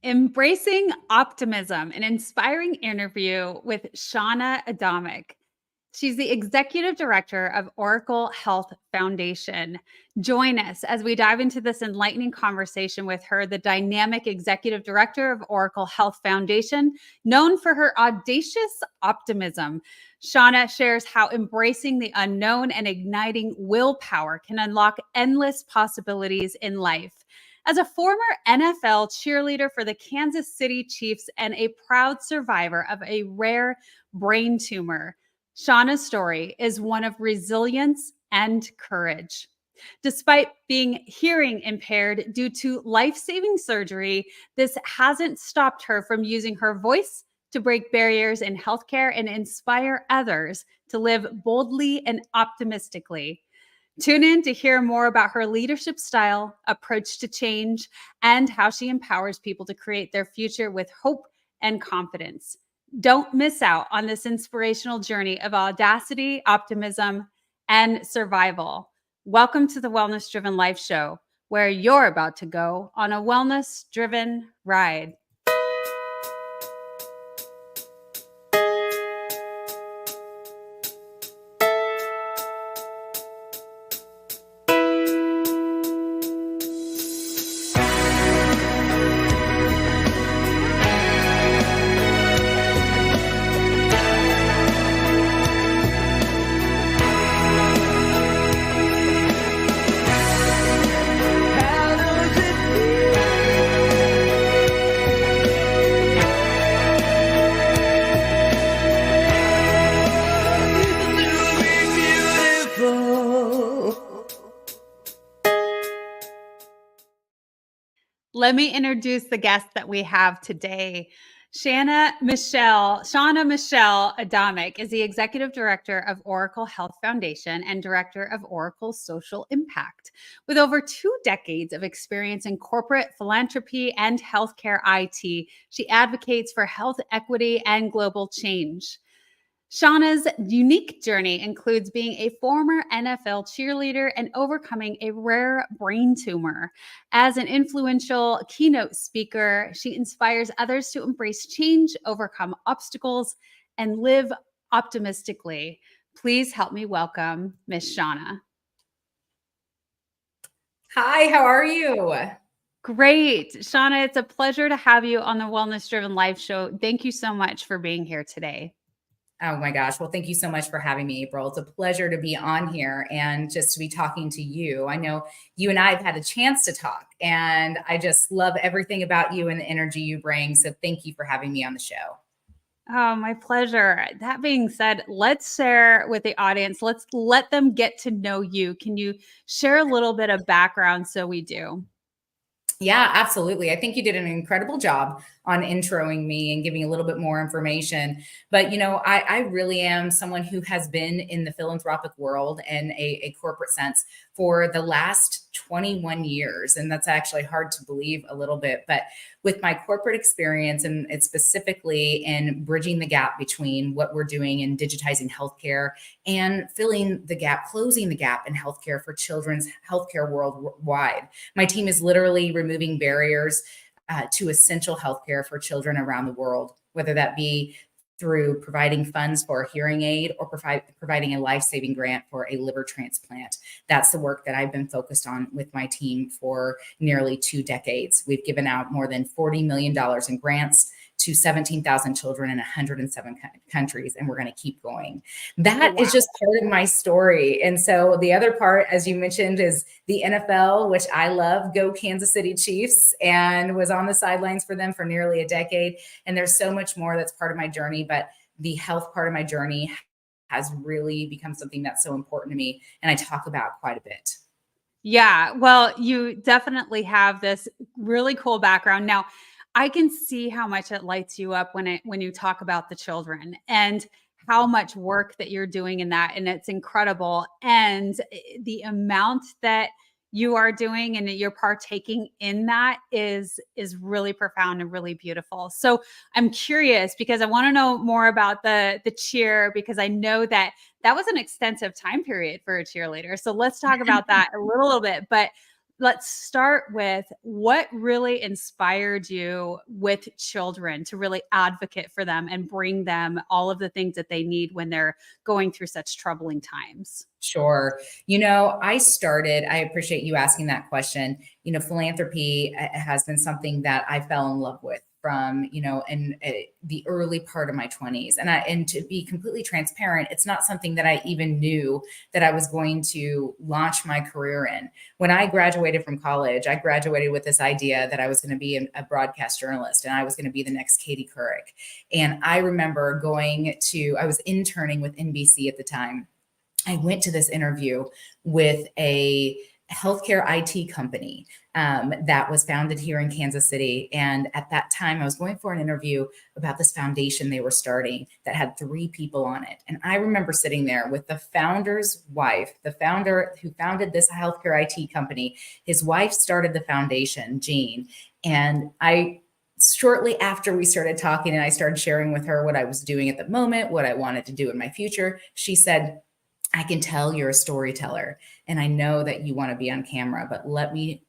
Embracing Optimism, an inspiring interview with Shanna Adamic. She's the executive director of Oracle Health Foundation. Join us as we dive into this enlightening conversation with her, the dynamic executive director of Oracle Health Foundation, known for her audacious optimism. Shanna shares how embracing the unknown and igniting willpower can unlock endless possibilities in life. As a former NFL cheerleader for the Kansas City Chiefs and a proud survivor of a rare brain tumor, Shanna's story is one of resilience and courage. Despite being hearing impaired due to life-saving surgery, this hasn't stopped her from using her voice to break barriers in healthcare and inspire others to live boldly and optimistically. Tune in to hear more about her leadership style, approach to change, and how she empowers people to create their future with hope and confidence. Don't miss out on this inspirational journey of audacity, optimism, and survival. Welcome to the Wellness Driven Life Show, where you're about to go on a wellness driven ride. Let me introduce the guest that we have today. Shanna Michelle Adamic is the executive director of Oracle Health Foundation and director of Oracle Social Impact. With over 2 decades of experience in corporate philanthropy and healthcare IT, she advocates for health equity and global change. Shanna's unique journey includes being a former NFL cheerleader and overcoming a rare brain tumor. As an influential keynote speaker, she inspires others to embrace change, overcome obstacles, and live optimistically. Please help me welcome Miss Shanna. Hi, how are you? Great. Shanna, it's a pleasure to have you on the Wellness Driven Life Show. Thank you so much for being here today. Oh my gosh. Well, thank you so much for having me, April. It's a pleasure to be on here and just to be talking to you. I know you and I have had a chance to talk, and I just love everything about you and the energy you bring. So thank you for having me on the show. Oh, my pleasure. That being said, let's share with the audience. Let's let them get to know you. Can you share a little bit of background so we do? Yeah, absolutely. I think you did an incredible job on introing me and giving a little bit more information. But, I really am someone who has been in the philanthropic world and a corporate sense for the last 21 years. And that's actually hard to believe a little bit. But with my corporate experience, and it's specifically in bridging the gap between what we're doing in digitizing healthcare and filling the gap, closing the gap in healthcare for children's healthcare worldwide. My team is literally removing barriers to essential healthcare for children around the world, whether that be through providing funds for a hearing aid or providing a life-saving grant for a liver transplant. That's the work that I've been focused on with my team for nearly 2 decades. We've given out more than $40 million in grants to 17,000 children in 107 countries, and we're going to keep going. That is just part of my story. And so the other part, as you mentioned, is the NFL, which I love. Go Kansas City Chiefs, and was on the sidelines for them for nearly a decade. And there's so much more that's part of my journey, but the health part of my journey has really become something that's so important to me, and I talk about quite a bit. Yeah, well, you definitely have this really cool background. Now, I can see how much it lights you up when you talk about the children and how much work that you're doing in that, and it's incredible. And the amount that you are doing and that you're partaking in that is really profound and really beautiful. So I'm curious because I want to know more about the cheer, because I know that was an extensive time period for a cheerleader. So let's talk about that a little bit. But let's start with what really inspired you with children to really advocate for them and bring them all of the things that they need when they're going through such troubling times. Sure. I appreciate you asking that question. Philanthropy has been something that I fell in love with from, in the early part of my 20s. And to be completely transparent, it's not something that I even knew that I was going to launch my career in. When I graduated from college, I graduated with this idea that I was going to be a broadcast journalist and I was going to be the next Katie Couric. And I remember I was interning with NBC at the time. I went to this interview with a healthcare IT company that was founded here in Kansas City. And at that time, I was going for an interview about this foundation they were starting that had 3 people on it. And I remember sitting there with the founder's wife, the founder who founded this healthcare IT company. His wife started the foundation, Jean. And shortly after we started talking and I started sharing with her what I was doing at the moment, what I wanted to do in my future, she said, I can tell you're a storyteller and I know that you want to be on camera, but let me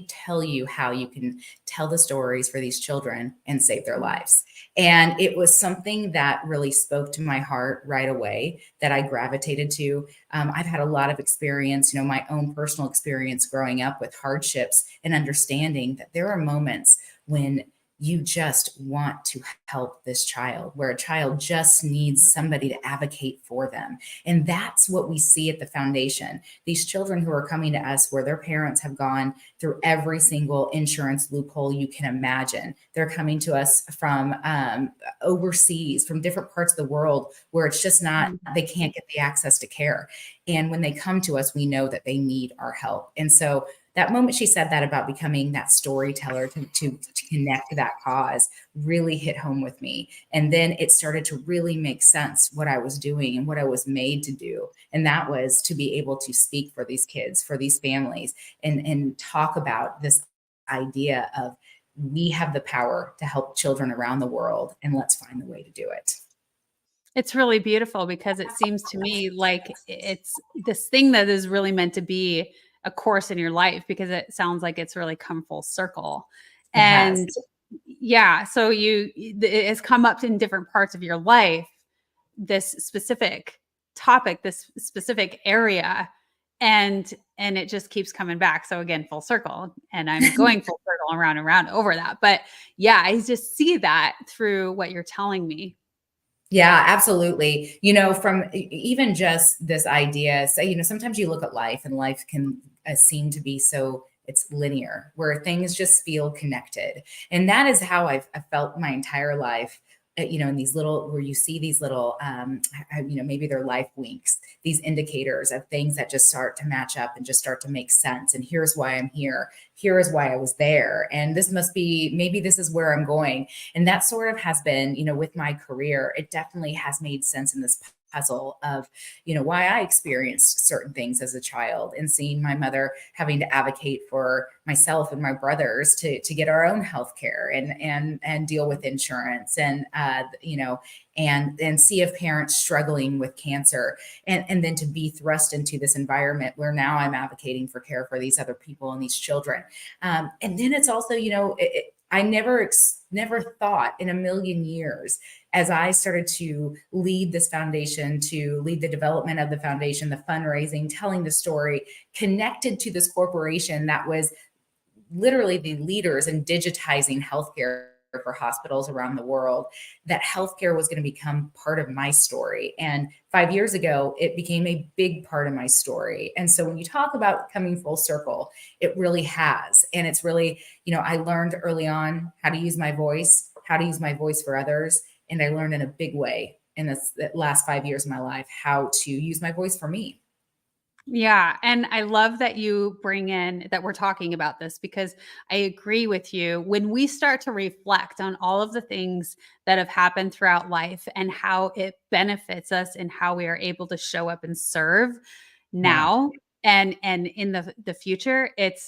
tell you how you can tell the stories for these children and save their lives. And it was something that really spoke to my heart right away that I gravitated to. I've had a lot of experience, my own personal experience growing up with hardships and understanding that there are moments when you just want to help this child, where a child just needs somebody to advocate for them. And that's what we see at the foundation. These children who are coming to us where their parents have gone through every single insurance loophole you can imagine. They're coming to us from overseas, from different parts of the world where it's just not, they can't get the access to care. And when they come to us, we know that they need our help. And so that moment she said that about becoming that storyteller to connect to that cause really hit home with me. And then it started to really make sense what I was doing and what I was made to do. And that was to be able to speak for these kids, for these families, and talk about this idea of we have the power to help children around the world, and let's find the way to do it. It's really beautiful because it seems to me like it's this thing that is really meant to be a course in your life, because it sounds like it's really come full circle. It has. And yeah, so it has come up in different parts of your life, this specific topic, this specific area, and it just keeps coming back. So again, full circle, and I'm going full circle around and around over that. But yeah, I just see that through what you're telling me. Yeah, absolutely. From even just this idea, so, sometimes you look at life and life can seem to be so it's linear where things just feel connected. And that is how I've felt my entire life. In these little, where you see these little, maybe they're life winks, these indicators of things that just start to match up and just start to make sense. And here's why I'm here. Here is why I was there. And maybe this is where I'm going. And that sort of has been, with my career, it definitely has made sense in this puzzle of, why I experienced certain things as a child, and seeing my mother having to advocate for myself and my brothers to get our own health care and deal with insurance and, and see if parents struggling with cancer, and then to be thrust into this environment where now I'm advocating for care for these other people and these children. And then it's also, I never thought in a million years, as I started to lead this foundation, to lead the development of the foundation, the fundraising, telling the story, connected to this corporation that was literally the leaders in digitizing healthcare for hospitals around the world, that healthcare was going to become part of my story. And 5 years ago, it became a big part of my story. And so when you talk about coming full circle, it really has. And it's really, I learned early on how to use my voice, for others. And I learned in a big way in the last 5 years of my life how to use my voice for me. Yeah. And I love that you bring in that we're talking about this, because I agree with you. When we start to reflect on all of the things that have happened throughout life and how it benefits us and how we are able to show up and serve Yeah. now and in the future, it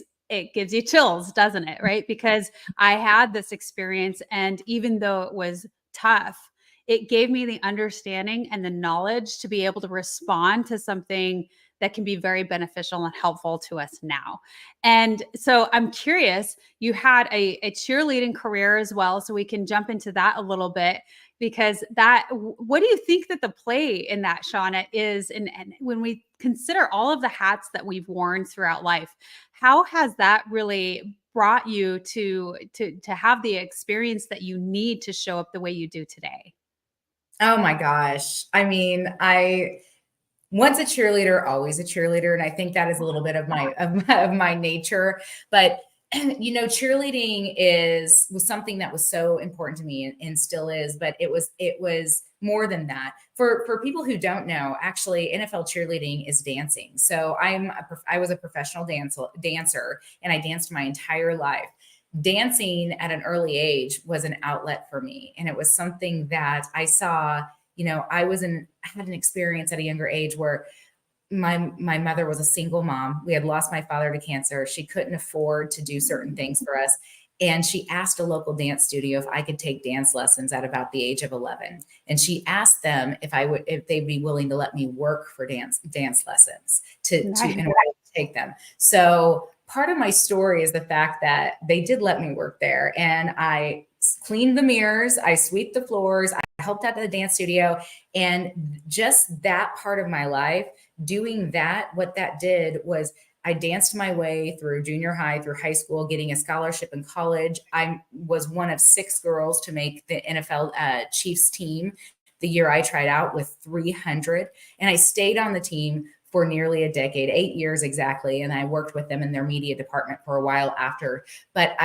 gives you chills, doesn't it? Right? Because I had this experience, and even though it was tough, it gave me the understanding and the knowledge to be able to respond to something that can be very beneficial and helpful to us now. And so I'm curious, you had a cheerleading career as well. So we can jump into that a little bit, because what do you think that the play in that, Shauna, is? And when we consider all of the hats that we've worn throughout life, how has that really brought you to have the experience that you need to show up the way you do today? Oh my gosh. I mean, I once a cheerleader, always a cheerleader. And I think that is a little bit of my nature. But cheerleading was something that was so important to me, and still is, but it was more than that. For people who don't know, actually NFL cheerleading is dancing. So I was a professional dancer, and I danced my entire life. Dancing at an early age was an outlet for me, and it was something that I saw. I had an experience at a younger age where my mother was a single mom. We had lost my father to cancer. She couldn't afford to do certain things for us. And she asked a local dance studio if I could take dance lessons at about the age of 11. And she asked them if they'd be willing to let me work for dance lessons Nice. in order to take them. So part of my story is the fact that they did let me work there, and I cleaned the mirrors, I sweep the floors, I helped out at the dance studio. And just that part of my life, doing that, what that did was I danced my way through junior high, through high school, getting a scholarship in college. I was one of 6 girls to make the NFL Chiefs team the year I tried out, with 300. And I stayed on the team for nearly a decade, 8 years exactly. And I worked with them in their media department for a while after. But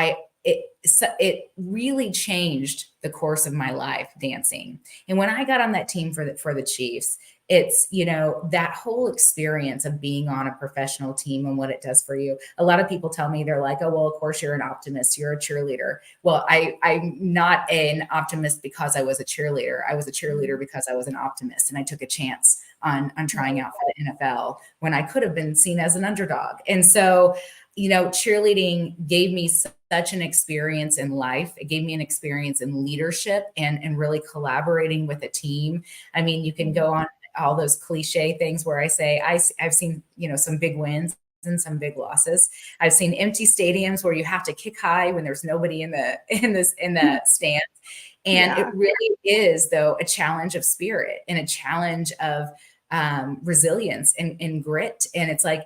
it really changed the course of my life, dancing. And when I got on that team for the Chiefs, it's, that whole experience of being on a professional team and what it does for you. A lot of people tell me, they're like, oh, well, of course you're an optimist, you're a cheerleader. Well, I'm not an optimist because I was a cheerleader. I was a cheerleader because I was an optimist, and I took a chance on trying out for the NFL when I could have been seen as an underdog. And so, cheerleading gave me such an experience in life. It gave me an experience in leadership and really collaborating with a team. I mean, you can go on all those cliche things where I say, I've seen, some big wins and some big losses. I've seen empty stadiums where you have to kick high when there's nobody in the stands. And Yeah. it really is, though, a challenge of spirit and a challenge of resilience and grit. And it's like,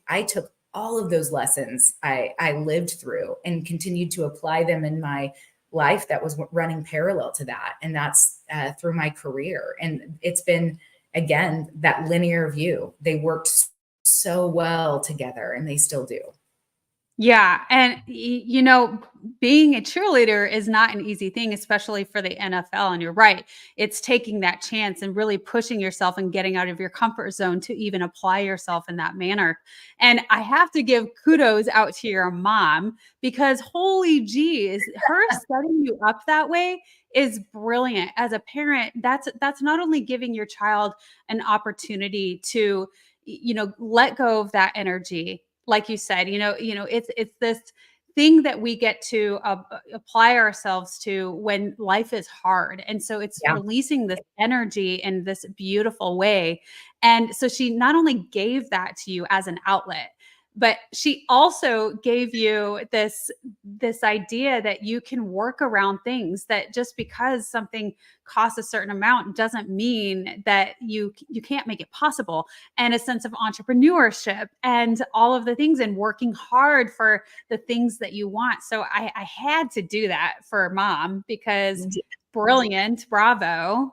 I took all of those lessons I lived through and continued to apply them in my life that was running parallel to that. And that's through my career. And it's been, again, that linear view. They worked so well together, and they still do. Yeah. And, being a cheerleader is not an easy thing, especially for the NFL. And you're right. It's taking that chance and really pushing yourself and getting out of your comfort zone to even apply yourself in that manner. And I have to give kudos out to your mom, because holy geez, her setting you up that way is brilliant. As a parent, that's not only giving your child an opportunity to, let go of that energy, like you said, it's this thing that we get to apply ourselves to when life is hard. And so it's Yeah. releasing this energy in this beautiful way. And so she not only gave that to you as an outlet, but she also gave you this idea that you can work around things, that just because something costs a certain amount doesn't mean that you can't make it possible, and a sense of entrepreneurship and all of the things, and working hard for the things that you want. So I had to do that for mom, because brilliant, bravo.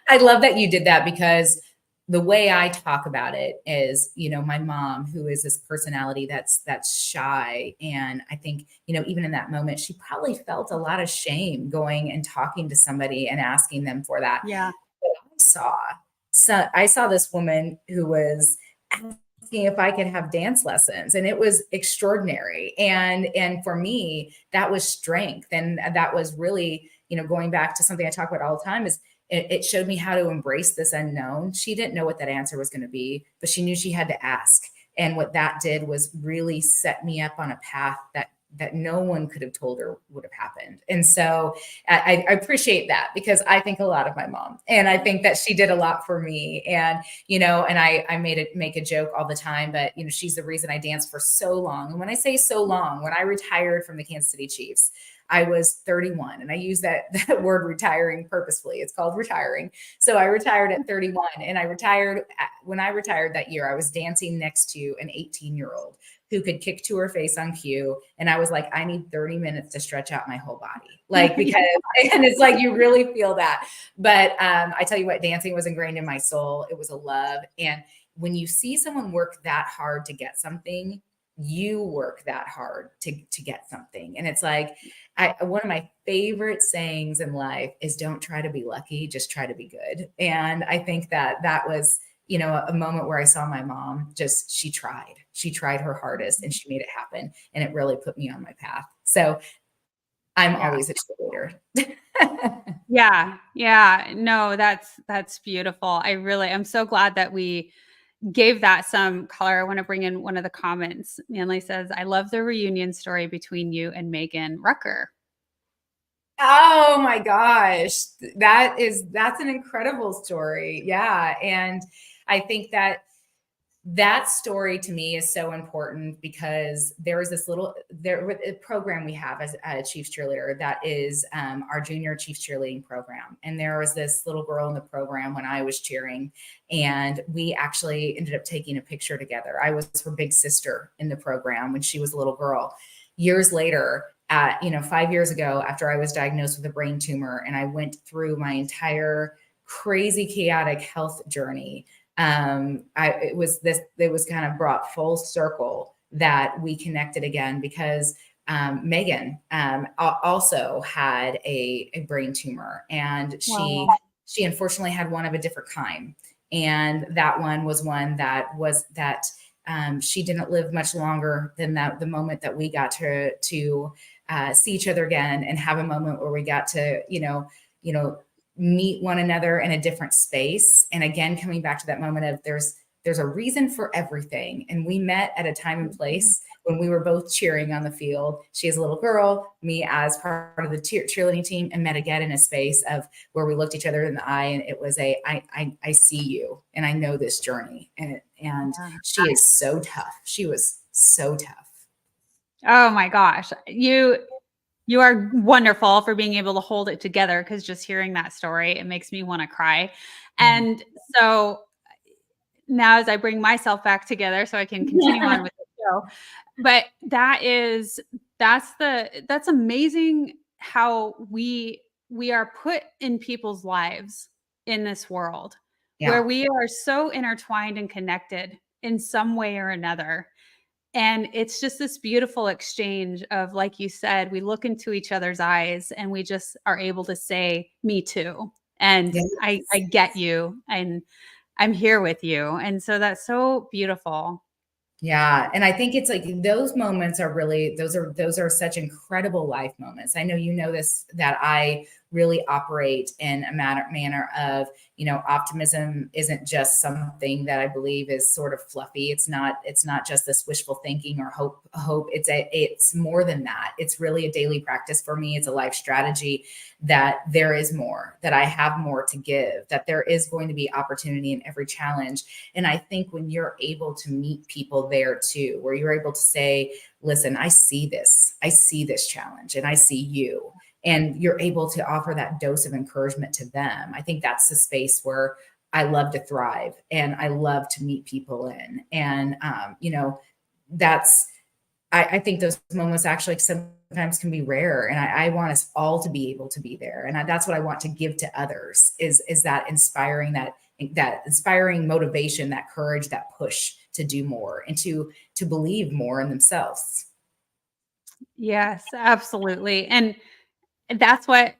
I love that you did that, because the way I talk about it is, my mom, who is this personality that's shy. And I think, even in that moment, she probably felt a lot of shame going and talking to somebody and asking them for that. Yeah. But I saw this woman who was asking if I could have dance lessons, and it was extraordinary. And for me, that was strength. And that was really, going back to something I talk about all the time, is it showed me how to embrace this unknown. She didn't know what that answer was going to be, but she knew she had to ask. And what that did was really set me up on a path that no one could have told her would have happened. And so I appreciate that, because I think a lot of my mom, and I think that she did a lot for me. And, and I make a joke all the time, but, she's the reason I danced for so long. And when I say so long, when I retired from the Kansas City Chiefs, I was 31, and I use that word retiring purposefully. It's called retiring. So I retired at 31, and when I retired that year, I was dancing next to an 18-year-old who could kick to her face on cue. And I was like, I need 30 minutes to stretch out my whole body. And it's like, you really feel that. But I tell you what, dancing was ingrained in my soul. It was a love. And when you see someone work that hard to get something, you work that hard to get something. And it's like, one of my favorite sayings in life is, don't try to be lucky, just try to be good. And I think that was, a moment where I saw my mom she tried her hardest, and she made it happen. And it really put me on my path. So I'm always a cheerleader. Yeah. Yeah. No, that's beautiful. I'm so glad that we gave that some color. I want to bring in one of the comments. Manley says, I love the reunion story between you and Megan Rucker. Oh my gosh. That's an incredible story. Yeah. And I think that story to me is so important, because there is this a program we have as a Chiefs cheerleader that is our junior Chiefs cheerleading program. And there was this little girl in the program when I was cheering, and we actually ended up taking a picture together. I was her big sister in the program when she was a little girl. Years later, 5 years ago, after I was diagnosed with a brain tumor, and I went through my entire crazy, chaotic health journey, it was kind of brought full circle that we connected again, because Megan also had a brain tumor, and she unfortunately had one of a different kind. And that one was she didn't live much longer than the moment that we got to see each other again, and have a moment where we got to, meet one another in a different space. And again, coming back to that moment of there's a reason for everything. And we met at a time and place when we were both cheering on the field. She as a little girl, me as part of the cheerleading team, and met again in a space of where we looked each other in the eye. And it was I see you, and I know this journey. And she is so tough. She was so tough. Oh my gosh. You are wonderful for being able to hold it together, because just hearing that story, it makes me want to cry. And so now, as I bring myself back together so I can continue on with the show, but that's amazing how we are put in people's lives in this world, where we are so intertwined and connected in some way or another. And it's just this beautiful exchange of, like you said, we look into each other's eyes and we just are able to say, me too. And I get you, and I'm here with you. And so that's so beautiful. Yeah. And I think it's like those moments are really, those are such incredible life moments. I know, this, that I really operate in a manner of, optimism isn't just something that I believe is sort of fluffy. It's not just this wishful thinking or hope. It's more than that. It's really a daily practice for me. It's a life strategy that there is more, that I have more to give, that there is going to be opportunity in every challenge. And I think when you're able to meet people there too, where you're able to say, listen, I see this challenge, and I see you, and you're able to offer that dose of encouragement to them. I think that's the space where I love to thrive, and I love to meet people in. And, I think those moments actually sometimes can be rare, and I want us all to be able to be there. And that's what I want to give to others is that inspiring, that inspiring motivation, that courage, that push to do more, and to believe more in themselves. Yes, absolutely. And that's what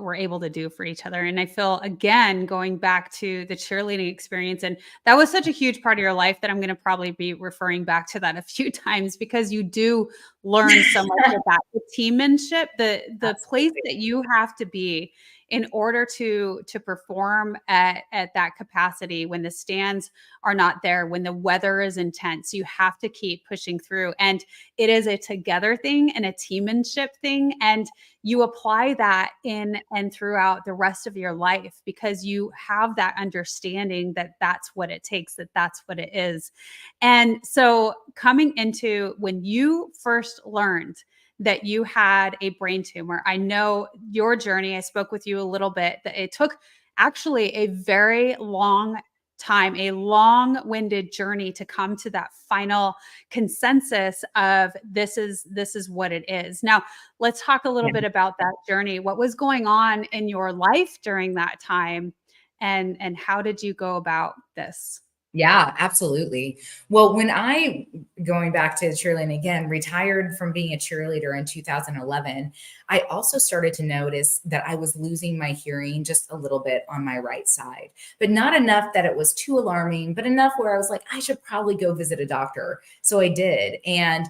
we're able to do for each other. And I feel, again, going back to the cheerleading experience, and that was such a huge part of your life that I'm going to probably be referring back to that a few times, because you do learn so much of that, the teammanship, the place that you have to be in order to perform at that capacity, when the stands are not there, when the weather is intense, you have to keep pushing through. And it is a together thing and a teammanship thing. And you apply that in and throughout the rest of your life, because you have that understanding that that's what it takes, that that's what it is. And so, coming into when you first learned that you had a brain tumor, I know your journey. I spoke with you a little bit, that it took actually a very long time, a long-winded journey to come to that final consensus of this is what it is. Now, let's talk a little bit about that journey. What was going on in your life during that time, and how did you go about this? Yeah, absolutely. Well, when I, going back to cheerleading again, retired from being a cheerleader in 2011, I also started to notice that I was losing my hearing just a little bit on my right side, but not enough that it was too alarming, but enough where I was like, I should probably go visit a doctor. So I did. And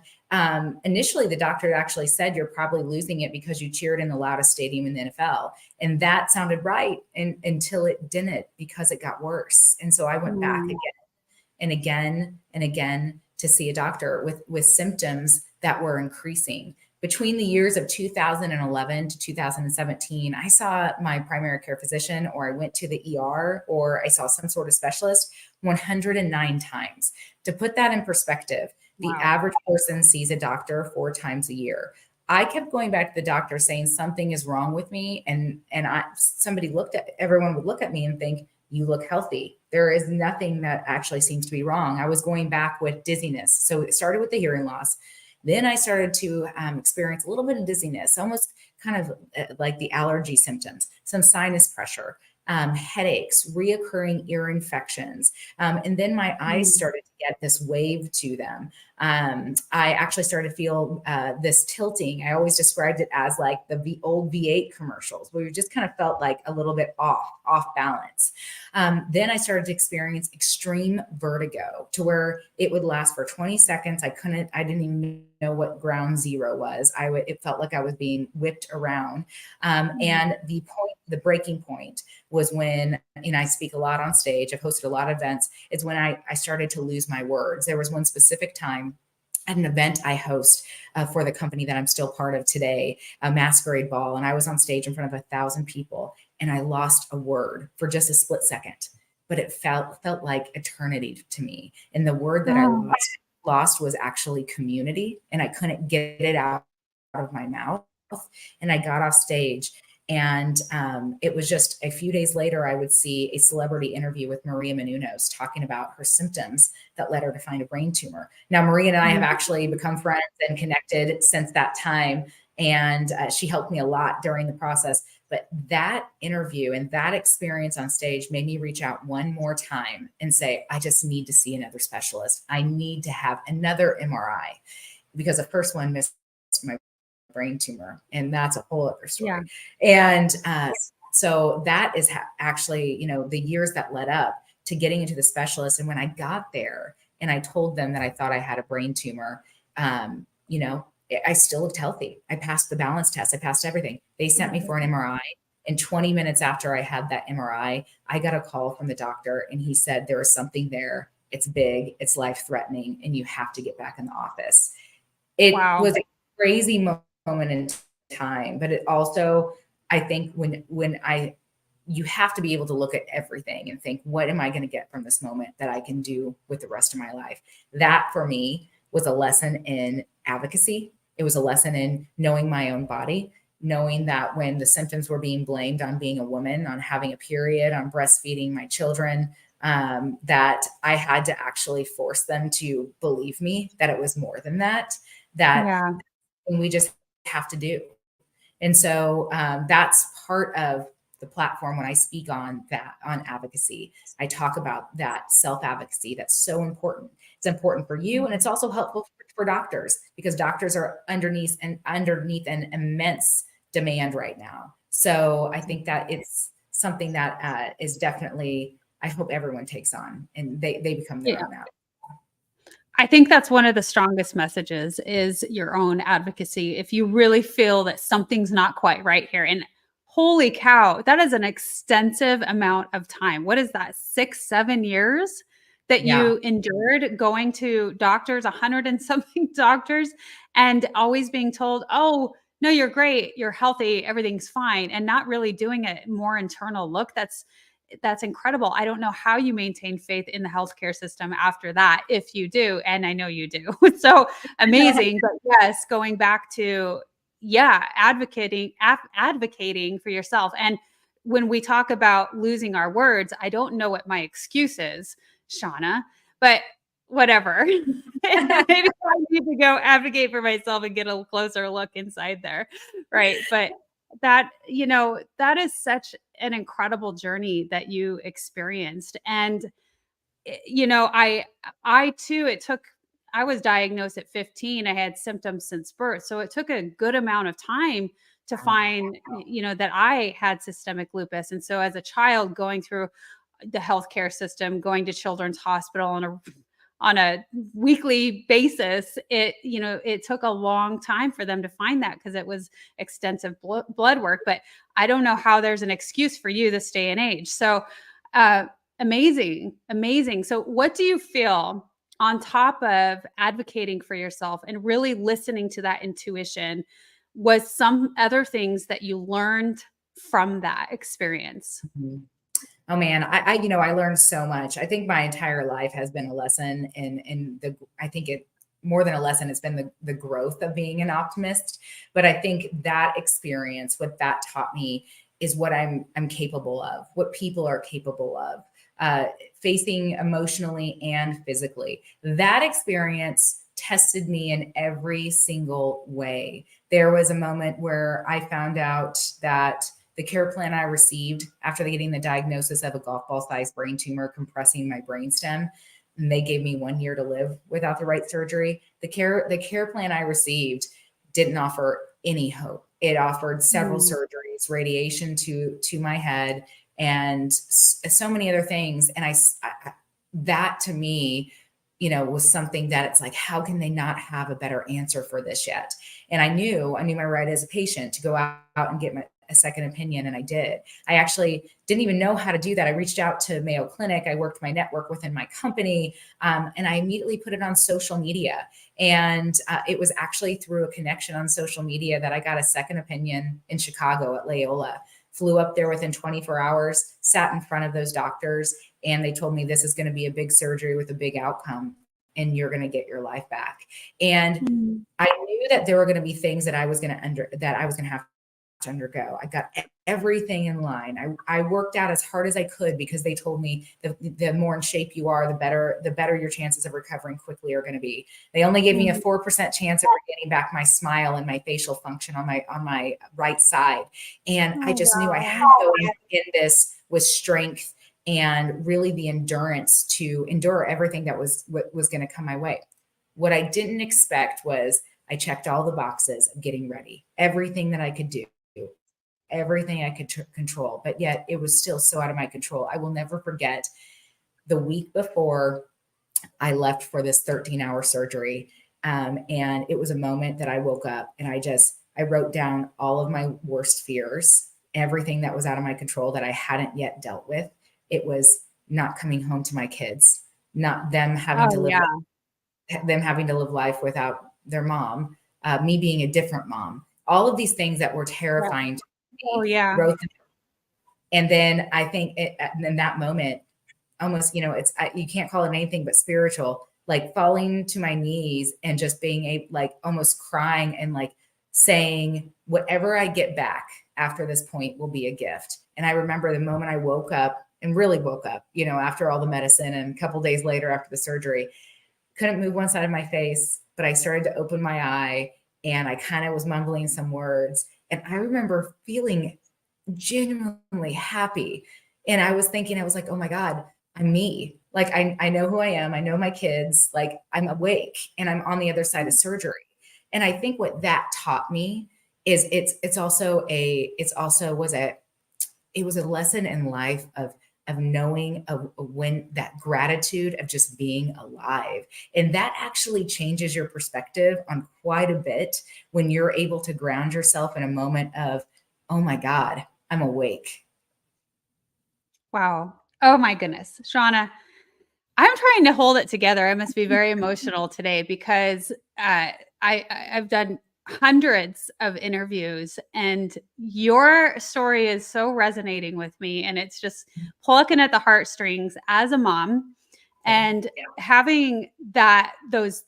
initially, the doctor actually said, you're probably losing it because you cheered in the loudest stadium in the NFL. And that sounded right, until it didn't, because it got worse. And so I went back Mm, and again and again to see a doctor with symptoms that were increasing. Between the years of 2011 to 2017, I saw my primary care physician, or I went to the ER, or I saw some sort of specialist 109 times. To put that in perspective, the wow. average person sees a doctor 4 times a year. I kept going back to the doctor saying something is wrong with me, and everyone would look at me and think, you look healthy. There is nothing that actually seems to be wrong. I was going back with dizziness. So it started with the hearing loss. Then I started to experience a little bit of dizziness, almost kind of like the allergy symptoms, some sinus pressure, headaches, reoccurring ear infections. And then my eyes Mm, started to get this wave to them. I actually started to feel this tilting. I always described it as like the old V8 commercials, where you just kind of felt like a little bit off balance. Then I started to experience extreme vertigo, to where it would last for 20 seconds. I didn't even know what ground zero was. It felt like I was being whipped around. mm, And the breaking point was when, and I speak a lot on stage, I've hosted a lot of events, is when I started to lose my words. There was one specific time at an event I host for the company that I'm still part of today, a masquerade ball. And I was on stage in front of 1,000 people, and I lost a word for just a split second, but it felt like eternity to me. And the word that I oh, lost was actually community, and I couldn't get it out of my mouth. And I got off stage, and it was just a few days later, I would see a celebrity interview with Maria Menounos talking about her symptoms that led her to find a brain tumor. Now, Maria and I have mm, actually become friends and connected since that time. And she helped me a lot during the process. But that interview and that experience on stage made me reach out one more time and say, I just need to see another specialist. I need to have another MRI, because the first one missed my brain tumor, and that's a whole other yeah. story. And so that is actually, the years that led up to getting into the specialist. And when I got there and I told them that I thought I had a brain tumor, I still looked healthy. I passed the balance test. I passed everything. They sent me for an MRI. And 20 minutes after I had that MRI, I got a call from the doctor, and he said, there is something there. It's big, it's life threatening, and you have to get back in the office. It Wow. was a crazy moment in time, but it also, I think you have to be able to look at everything and think, what am I going to get from this moment that I can do with the rest of my life? That for me was a lesson in advocacy. It was a lesson in knowing my own body, knowing that when the symptoms were being blamed on being a woman, on having a period, on breastfeeding my children, that I had to actually force them to believe me that it was more than that, that Yeah. we just have to do. And so that's part of the platform when I speak on that, on advocacy. I talk about that self advocacy. That's so important. It's important for you, and it's also helpful for doctors, because doctors are underneath an immense demand right now. So I think that it's something that is definitely, I hope everyone takes on, and they become their Yeah. own advocate. I think that's one of the strongest messages, is your own advocacy. If you really feel that something's not quite right here, and Holy cow. That is an extensive amount of time. What is that? 6, 7 years that Yeah. you endured going to doctors, 100 and something doctors, and always being told, "Oh, no, you're great. You're healthy. Everything's fine," and not really doing a more internal look. That's incredible. I don't know how you maintain faith in the healthcare system after that, if you do, and I know you do. So amazing. But yes, going back to, yeah, advocating for yourself. And when we talk about losing our words, I don't know what my excuse is, Shauna, but whatever. Maybe I need to go advocate for myself and get a closer look inside there. Right. But that, that is such an incredible journey that you experienced. And I too, I was diagnosed at 15. I had symptoms since birth. So it took a good amount of time to find, that I had systemic lupus. And so as a child going through the healthcare system, going to Children's Hospital on a weekly basis, it took a long time for them to find that because it was extensive blood work. But I don't know how there's an excuse for you this day and age. So amazing, amazing. So what do you feel, on top of advocating for yourself and really listening to that intuition, was some other things that you learned from that experience? Mhm. Oh man, I learned so much. I think my entire life has been a lesson I think it more than a lesson, it's been the growth of being an optimist. But I think that experience, what that taught me is what I'm capable of, what people are capable of, facing emotionally and physically. That experience tested me in every single way. There was a moment where I found out that the care plan I received after getting the diagnosis of a golf ball sized brain tumor compressing my brainstem, and they gave me 1 year to live without the right surgery. The care plan I received didn't offer any hope. It offered several Mm. surgeries, radiation to my head, and so many other things. And that to me, was something that it's like, how can they not have a better answer for this yet? And I knew my right as a patient to go out and get a second opinion. And I did. I actually didn't even know how to do that. I reached out to Mayo Clinic. I worked my network within my company. And I immediately put it on social media. And it was actually through a connection on social media that I got a second opinion in Chicago at Loyola. Flew up there within 24 hours, sat in front of those doctors, and they told me, this is going to be a big surgery with a big outcome, and you're going to get your life back. And Mm. I knew that there were going to be things that I was going to have to undergo. I got everything in line. I worked out as hard as I could because they told me the more in shape you are, the better your chances of recovering quickly are going to be. They only gave me a 4% chance of getting back my smile and my facial function on my right side. And I Oh, just knew I wow. had to go in this with strength and really the endurance to endure everything that was going to come my way. What I didn't expect was I checked all the boxes of getting ready, everything that I could do, everything I could control, but yet it was still so out of my control. I will never forget the week before I left for this 13-hour surgery. And it was a moment that I woke up and I wrote down all of my worst fears, everything that was out of my control that I hadn't yet dealt with. It was not coming home to my kids, not them having to Oh, live, yeah. life without their mom, me being a different mom, all of these things that were Yeah. terrifying to Oh, me, yeah. wrote them. And then I think in that moment, almost, you can't call it anything but spiritual, like falling to my knees and just being like almost crying and like saying, whatever I get back after this point will be a gift. And I remember the moment I woke up and really woke up, after all the medicine, and a couple days later after the surgery, couldn't move one side of my face, but I started to open my eye and I kind of was mumbling some words. And I remember feeling genuinely happy. And I was thinking, I was like, oh my God, I'm me. Like, I know who I am. I know my kids. Like, I'm awake and I'm on the other side of surgery. And I think what that taught me is it was a lesson in life of knowing of when that gratitude of just being alive. And that actually changes your perspective on quite a bit when you're able to ground yourself in a moment of, oh my God, I'm awake. Wow. Oh my goodness. Shauna, I'm trying to hold it together. I must be very emotional today because I've done hundreds of interviews, and your story is so resonating with me, and it's just plucking at the heartstrings as a mom, Yeah. and having those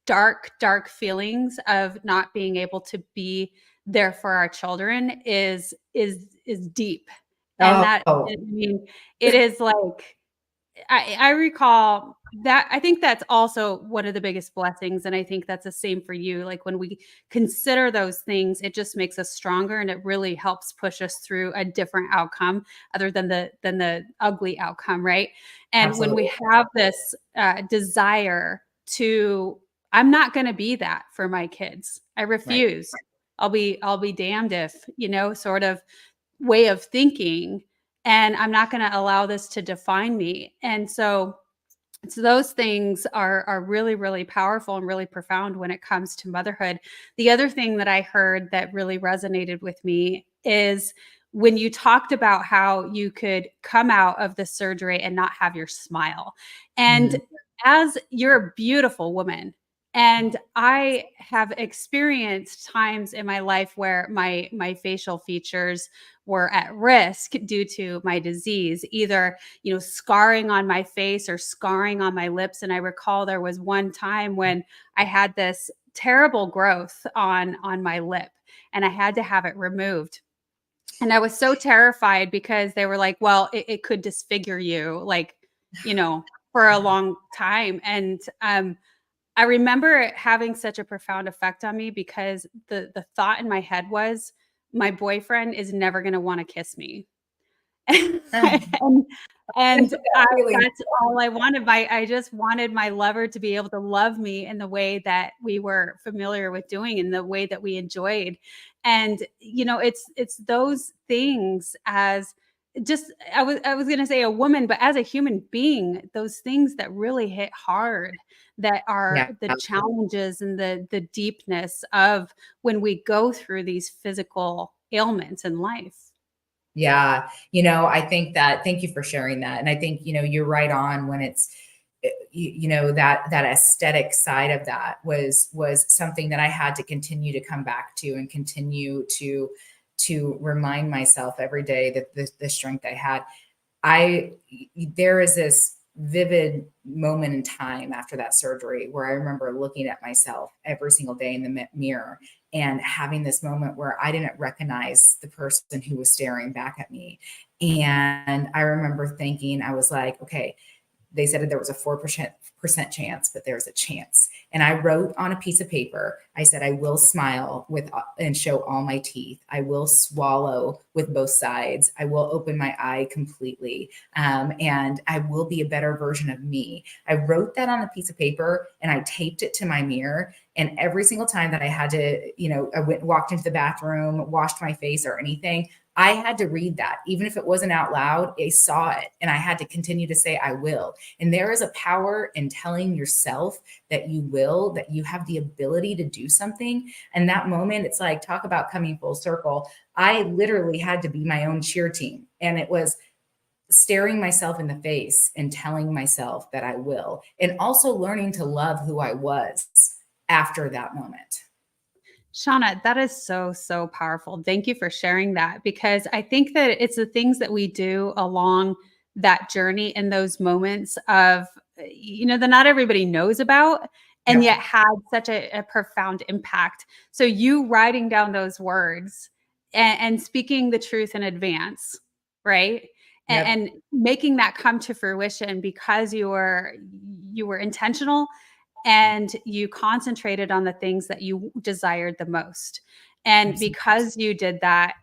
dark feelings of not being able to be there for our children is deep, and that, I Oh, mean, it is like I recall that. I think that's also one of the biggest blessings, and I think that's the same for you. Like when we consider those things, it just makes us stronger, and it really helps push us through a different outcome other than the ugly outcome, right? And when we absolutely. have this desire to, I'm not going to be that for my kids. I Right. refuse. I'll be damned if, sort of way of thinking, and I'm not going to allow this to define me. And so those things are really, really powerful and really profound when it comes to motherhood. The other thing that I heard that really resonated with me is when you talked about how you could come out of the surgery and not have your smile. And Mhm. as you're a beautiful woman, and I have experienced times in my life where my facial features were at risk due to my disease, either scarring on my face or scarring on my lips. And I recall there was one time when I had this terrible growth on my lip, and I had to have it removed. And I was so terrified because they were like, well, it could disfigure you, like, for a long time. And I remember it having such a profound effect on me because the thought in my head was, my boyfriend is never going to want to kiss me. and I know that feeling. that's all I wanted. I just wanted my lover to be able to love me in the way that we were familiar with doing, in the way that we enjoyed. And it's those things, as just, I was going to say a woman, but as a human being, those things that really hit hard, that are Yeah. the challenges and the deepness of when we go through these physical ailments in life. Yeah. I think that, thank you for sharing that. And I think, you're right on when it's, that aesthetic side of that was something that I had to continue to come back to and continue to remind myself every day that the strength I had. I There is this vivid moment in time after that surgery where I remember looking at myself every single day in the mirror and having this moment where I didn't recognize the person who was staring back at me. And I remember thinking, I was like, okay, they said that there was a 4% chance, but there's a chance. And I wrote on a piece of paper, I said, I will smile with and show all my teeth. I will swallow with both sides. I will open my eye completely. And I will be a better version of me. I wrote that on a piece of paper and I taped it to my mirror. And every single time that I had to, walked into the bathroom, washed my face or anything, I had to read that. Even if it wasn't out loud, I saw it and I had to continue to say, I will. And there is a power in telling yourself that you will, that you have the ability to do something. And that moment, it's like, talk about coming full circle. I literally had to be my own cheer team. And it was staring myself in the face and telling myself that I will, and also learning to love who I was after that moment. Shauna, that is so, so powerful. Thank you for sharing that, because I think that it's the things that we do along that journey in those moments of, that not everybody knows about, and Yep. yet had such a profound impact. So you writing down those words and speaking the truth in advance, right? Yep. And making that come to fruition because you were intentional, and you concentrated on the things that you desired the most. And because you did that,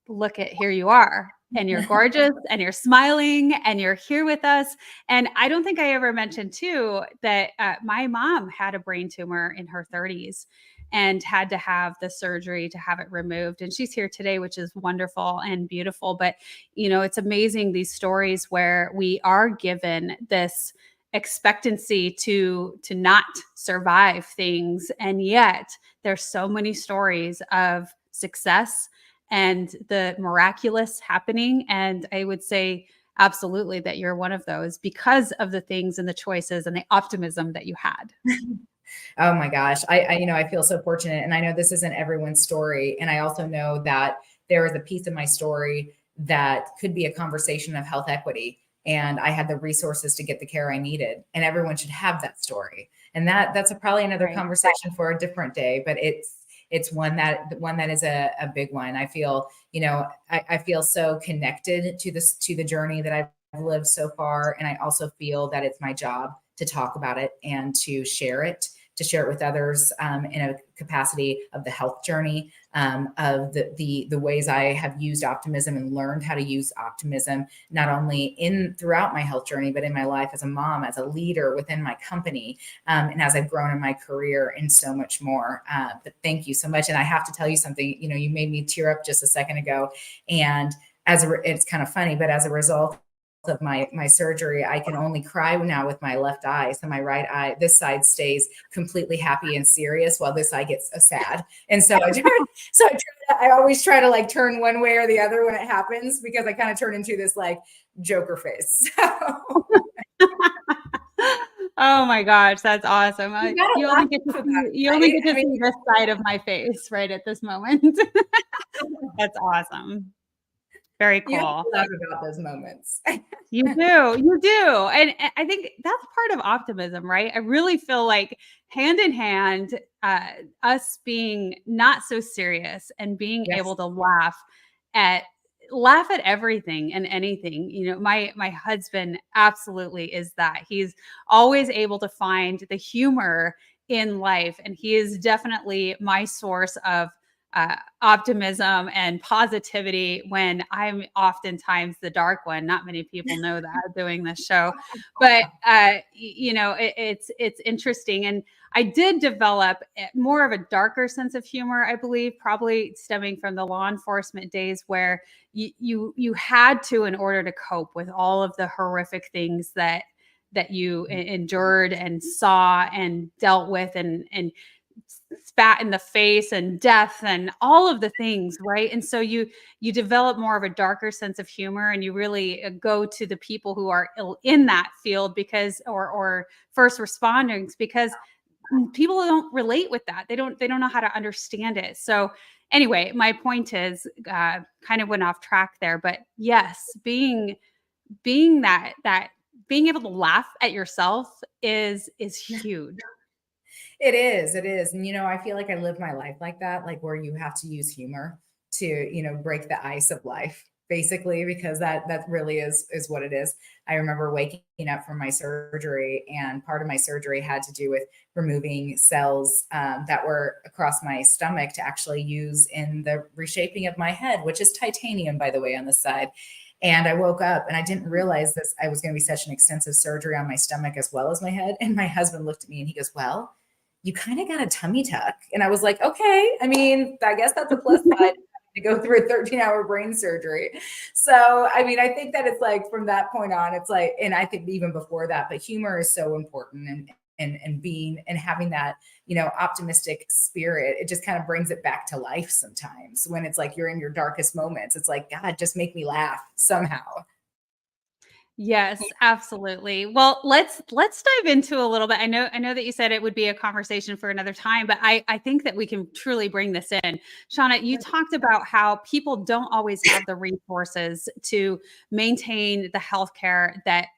look at, here you are, and you're gorgeous and you're smiling and you're here with us. And I don't think I ever mentioned too that my mom had a brain tumor in her 30s and had to have the surgery to have it removed. And she's here today, which is wonderful and beautiful. But, it's amazing, these stories where we are given this expectancy to not survive things, and yet there's so many stories of success and the miraculous happening. And I would say absolutely that you're one of those because of the things and the choices and the optimism that you had. Oh my gosh. I feel so fortunate. And I know this isn't everyone's story. And I also know that there is a piece of my story that could be a conversation of health equity. And I had the resources to get the care I needed. And everyone should have that story. And probably another Right. conversation for a different day, but it's one that is a big one. I feel, I feel so connected to the journey that I've lived so far. And I also feel that it's my job to talk about it and to share it with others in a capacity of the health journey, of the ways I have used optimism and learned how to use optimism, not only throughout my health journey, but in my life as a mom, as a leader within my company, and as I've grown in my career and so much more. But thank you so much. And I have to tell you something, you made me tear up just a second ago. And it's kind of funny, but as a result of my surgery, I can only cry now with my left eye. So my right eye, this side stays completely happy and serious while this eye gets sad. And so I always try to like turn one way or the other when it happens, because I kind of turn into this like Joker face. Oh my gosh, that's awesome. You only get to see this side of my face right at this moment. That's awesome. Very You have cool. to laugh about those moments. You do. You do. And I think that's part of optimism, right? I really feel like hand in hand, us being not so serious and being Yes. able to at everything and anything. My husband absolutely is that. He's always able to find the humor in life, and he is definitely my source of optimism and positivity when I'm oftentimes the dark one. Not many people know that doing this show, but it's interesting. And I did develop more of a darker sense of humor, I believe, probably stemming from the law enforcement days, where you had to, in order to cope with all of the horrific things that you endured and saw and dealt with, and spat in the face and death and all of the things, right? And so you develop more of a darker sense of humor, and you really go to the people who are in that field, because or first responders, because people don't relate with that. They don't know how to understand it. So anyway, my point is, kind of went off track there, but yes, being that being able to laugh at yourself is huge. It is. And, I feel like I live my life like that, like where you have to use humor to, break the ice of life, basically, because that really is what it is. I remember waking up from my surgery, and part of my surgery had to do with removing cells that were across my stomach to actually use in the reshaping of my head, which is titanium, by the way, on the side. And I woke up and I didn't realize this. I was going to be such an extensive surgery on my stomach as well as my head. And my husband looked at me and he goes, "Well, you kind of got a tummy tuck." And I was like, okay, I mean, I guess that's a plus side to go through a 13-hour brain surgery. So, I mean, I think that it's like from that point on, it's like, and I think even before that, but humor is so important, and being and having that, optimistic spirit, it just kind of brings it back to life sometimes when it's like you're in your darkest moments. It's like, God, just make me laugh somehow. Yes, absolutely. Well, let's dive into a little bit. I know that you said it would be a conversation for another time, but I think that we can truly bring this in. Shauna, you talked about how people don't always have the resources to maintain the healthcare that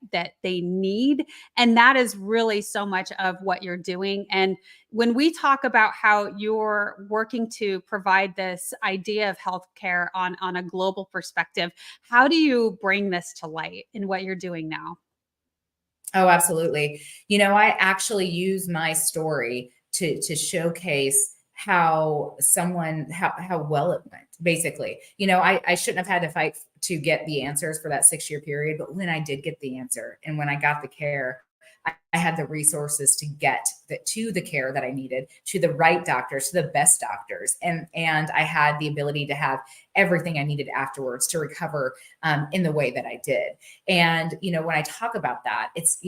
they need, and that is really so much of what you're doing. And when we talk about how you're working to provide this idea of healthcare on a global perspective, how do you bring this to light in what you're doing now? Oh, absolutely. I actually use my story to showcase how well it went. Basically, I shouldn't have had to fight to get the answers for that 6-year period, but when I did get the answer and when I got the care, I had the resources to get to the care that I needed, to the right doctors, to the best doctors, and I had the ability to have everything I needed afterwards to recover in the way that I did. And when I talk about that, it's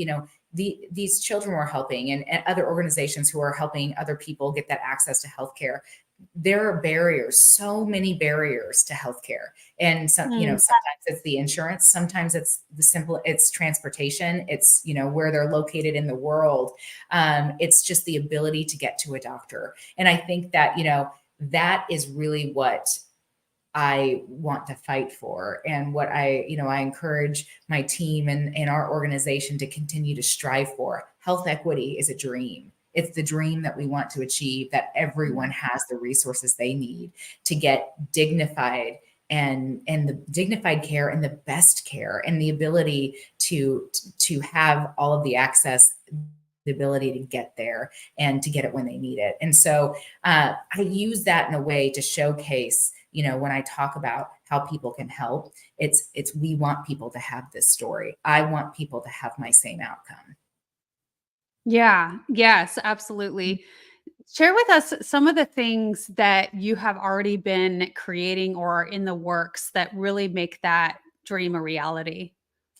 these children we're helping, and other organizations who are helping other people get that access to healthcare. there are barriers, so many barriers to healthcare. And some, Mm. sometimes it's the insurance, sometimes it's it's transportation, it's, where they're located in the world. It's just the ability to get to a doctor. And I think that, that is really what I want to fight for, and what I encourage my team and our organization to continue to strive for. Health equity is a dream. It's the dream that we want to achieve, that everyone has the resources they need to get dignified and the dignified care and the best care, and the ability to have all of the access, the ability to get there and to get it when they need it. And so I use that in a way to showcase, when I talk about how people can help, it's we want people to have this story. I want people to have my same outcome. Yeah. Yes, absolutely. Share with us some of the things that you have already been creating or in the works that really make that dream a reality.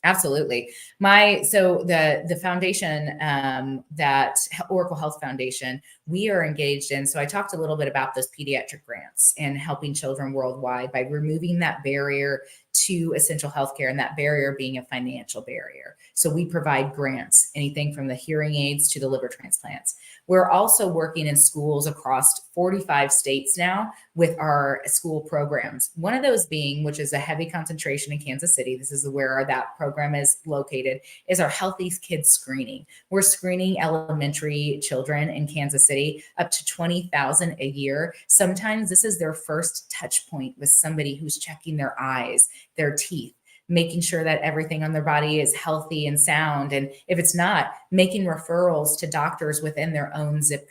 Absolutely. So the foundation, that Oracle Health Foundation, we are engaged in. So I talked a little bit about those pediatric grants and helping children worldwide by removing that barrier to essential healthcare, and that barrier being a financial barrier. So we provide grants, anything from the hearing aids to the liver transplants. We're also working in schools across 45 states now with our school programs. One of those being, which is a heavy concentration in Kansas City, this is where that program is located, is our Healthy Kids screening. We're screening elementary children in Kansas City up to 20,000 a year. Sometimes this is their first touch point with somebody who's checking their eyes, their teeth, making sure that everything on their body is healthy and sound. And if it's not, making referrals to doctors within their own zip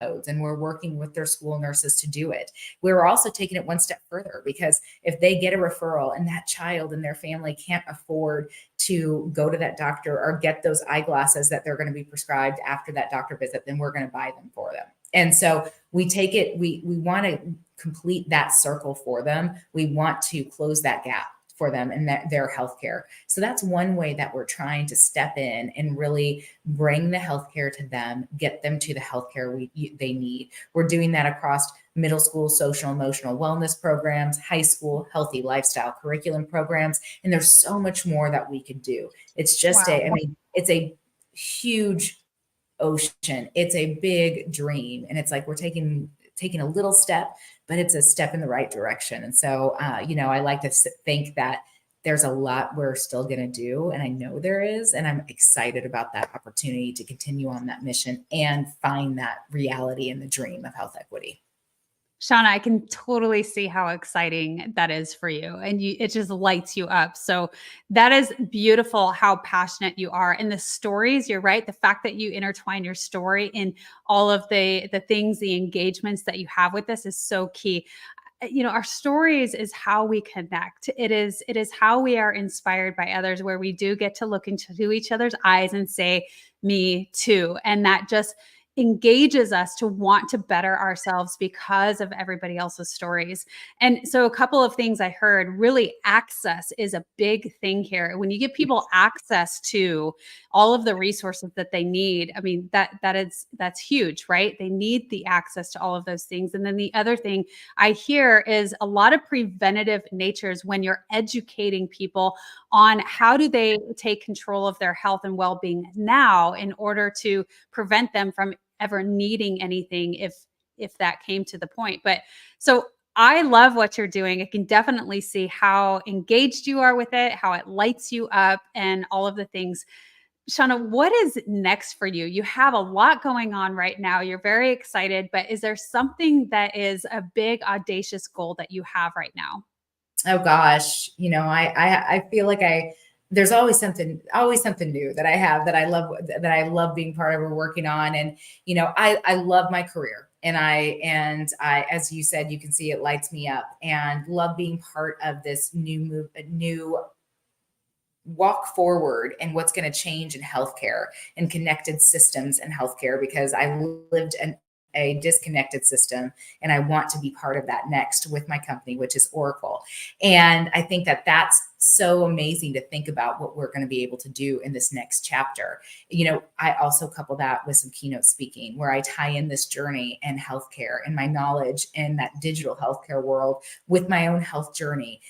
codes. And we're working with their school nurses to do it. We're also taking it one step further, because if they get a referral and that child and their family can't afford to go to that doctor or get those eyeglasses that they're going to be prescribed after that doctor visit, then we're going to buy them for them. And so we take it, we want to complete that circle for them. We want to close that gap for them and their healthcare. So that's one way that we're trying to step in and really bring the healthcare to them, get them to the healthcare they need. We're doing that across middle school social emotional wellness programs, high school healthy lifestyle curriculum programs, and there's so much more that we can do. It's just Wow. it's a huge ocean. It's a big dream, and it's like we're taking a little step, but it's a step in the right direction. And so, I like to think that there's a lot we're still going to do, and I know there is, and I'm excited about that opportunity to continue on that mission and find that reality in the dream of health equity. Shauna, I can totally see how exciting that is for you, and it just lights you up. So that is beautiful how passionate you are. And the stories, you're right. The fact that you intertwine your story in all of the things, the engagements that you have with this is so key. Our stories is how we connect. It is how we are inspired by others, where we do get to look into each other's eyes and say, me too. And that just engages us to want to better ourselves because of everybody else's stories. And so a couple of things I heard, really access is a big thing here. When you give people access to all of the resources that they need, I mean, that's huge, right? They need the access to all of those things. And then the other thing I hear is a lot of preventative natures when you're educating people on how do they take control of their health and well-being now in order to prevent them from ever needing anything if that came to the point. But so I love what you're doing. I can definitely see how engaged you are with it, how it lights you up, and all of the things. Shauna, what is next for you? You have a lot going on right now. You're very excited, but is there something that is a big, audacious goal that you have right now? Oh gosh, I feel like there's always something new that I have that I love being part of or working on. And, I love my career, and I, as you said, you can see it lights me up, and love being part of this new walk forward and what's going to change in healthcare and connected systems in healthcare, because I lived a disconnected system, and I want to be part of that next with my company, which is Oracle. And I think that that's so amazing to think about what we're going to be able to do in this next chapter. I also couple that with some keynote speaking where I tie in this journey and healthcare and my knowledge in that digital healthcare world with my own health journey,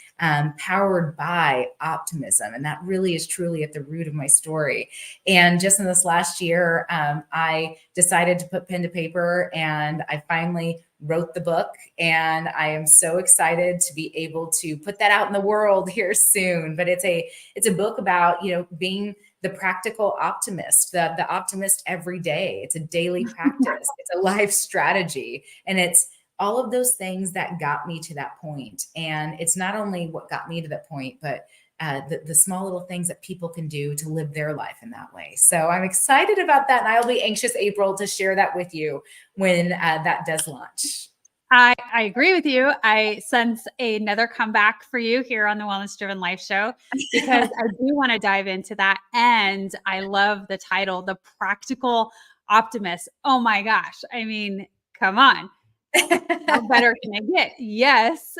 powered by optimism. And that really is truly at the root of my story. And just in this last year, I decided to put pen to paper, and I finally wrote the book, and I am so excited to be able to put that out in the world here soon. But it's a book about, being the practical optimist, the optimist every day. It's a daily practice. It's a life strategy, and it's all of those things that got me to that point. And it's not only what got me to that point, but the small little things that people can do to live their life in that way. So I'm excited about that. And I'll be anxious, April, to share that with you when that does launch. I agree with you. I sense another comeback for you here on the Wellness Driven Life Show, because I do want to dive into that. And I love the title, The Practical Optimist. Oh my gosh. I mean, come on. How better can it get? Yes.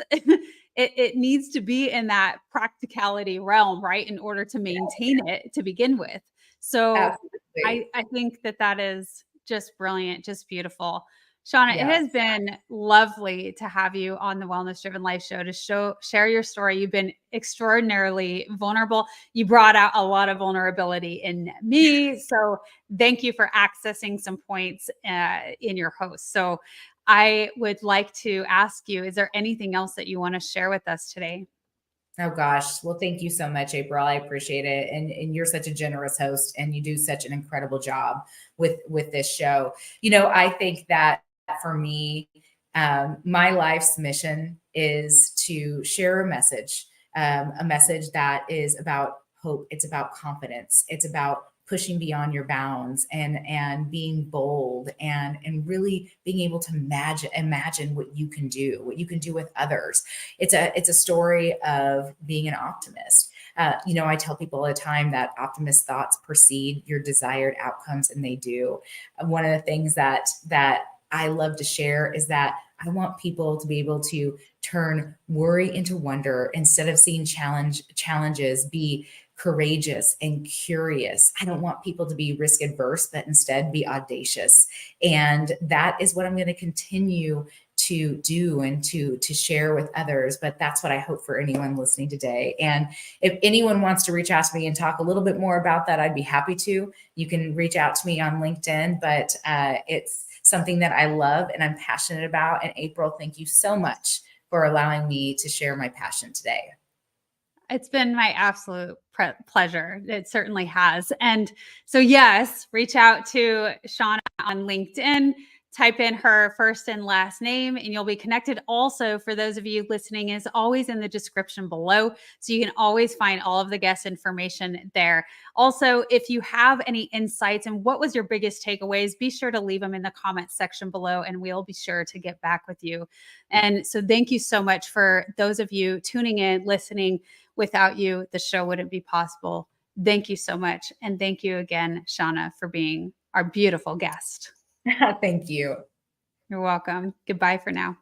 It needs to be in that practicality realm, right? In order to maintain it to begin with. So I think that is just brilliant, just beautiful. Shanna, it has been lovely to have you on the Wellness Driven Life Show to share your story. You've been extraordinarily vulnerable. You brought out a lot of vulnerability in me. So thank you for accessing some points in your host. So I would like to ask you, is there anything else that you want to share with us today? Oh gosh. Well, thank you so much, April. I appreciate it. And you're such a generous host, and you do such an incredible job with this show. I think that for me, my life's mission is to share a message that is about hope. It's about confidence. It's about pushing beyond your bounds and being bold and really being able to imagine what you can do with others. It's a story of being an optimist. I tell people all the time that optimist thoughts precede your desired outcomes, and they do. One of the things that I love to share is that I want people to be able to turn worry into wonder. Instead of seeing challenges, be courageous and curious. I don't want people to be risk adverse, but instead be audacious. And that is what I'm going to continue to do and to share with others. But that's what I hope for anyone listening today. And if anyone wants to reach out to me and talk a little bit more about that, I'd be happy to. You can reach out to me on LinkedIn, but it's something that I love and I'm passionate about. And April, thank you so much for allowing me to share my passion today. It's been my absolute pleasure. It certainly has. And so, yes, reach out to Shanna on LinkedIn, type in her first and last name, and you'll be connected. Also, for those of you listening, is always in the description below. So you can always find all of the guest information there. Also, if you have any insights and what was your biggest takeaways, be sure to leave them in the comments section below, and we'll be sure to get back with you. And so thank you so much for those of you tuning in, listening. Without you, the show wouldn't be possible. Thank you so much. And thank you again, Shanna, for being our beautiful guest. Thank you. You're welcome. Goodbye for now.